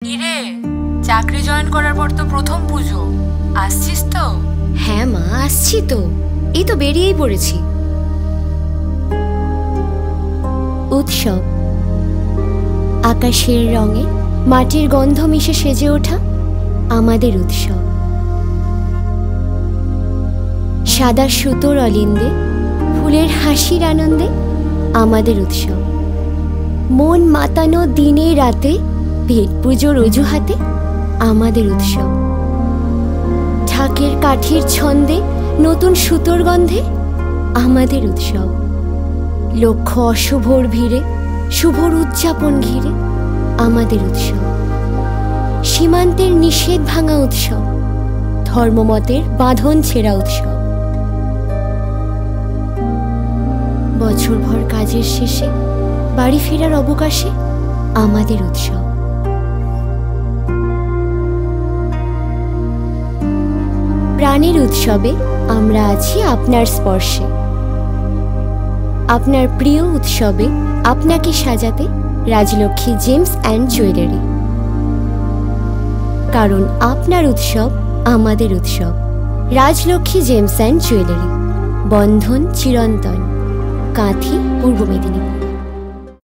ইরে, চাকরি জয়েন করার পর তো প্রথম পুজো, আসছিস তো? হ্যাঁ মা, আসছি তো, এই তো বেরিয়েই পড়েছি। উৎসব, আকাশের রঙে মাটির গন্ধ মিশে সেজে ওঠা আমাদের উৎসব। সাদা সুতোর অলিন্দে ফুলের হাসির আনন্দে আমাদের উৎসব। মন মাতানো দিনে রাতে পেট পুজোর অজুহাতে আমাদের উৎসব। ঢাকের কাঠির ছন্দে নতুন সুতোর গন্ধে আমাদের উৎসব। লক্ষ অশুভর ভিড়ে শুভর উদযাপন ঘিরে আমাদের উৎসব। সীমান্তের নিষেধ ভাঙা উৎসব, ধর্মমতের বাঁধন ছেঁড়া উৎসব। বছরভর কাজের শেষে বাড়ি ফেরার অবকাশে আমাদের উৎসব। প্রাণের উৎসবে আমরা আছি আপনার স্পর্শে। আপনার প্রিয় উৎসবে আপনাকে সাজাতে রাজলক্ষ্মী জেমস অ্যান্ড জুয়েলারি। কারণ আপনার উৎসব আমাদের উৎসব। রাজলক্ষ্মী জেমস অ্যান্ড জুয়েলারি, বন্ধন চিরন্তন, কাঁথি, পূর্ব মেদিনীপুর।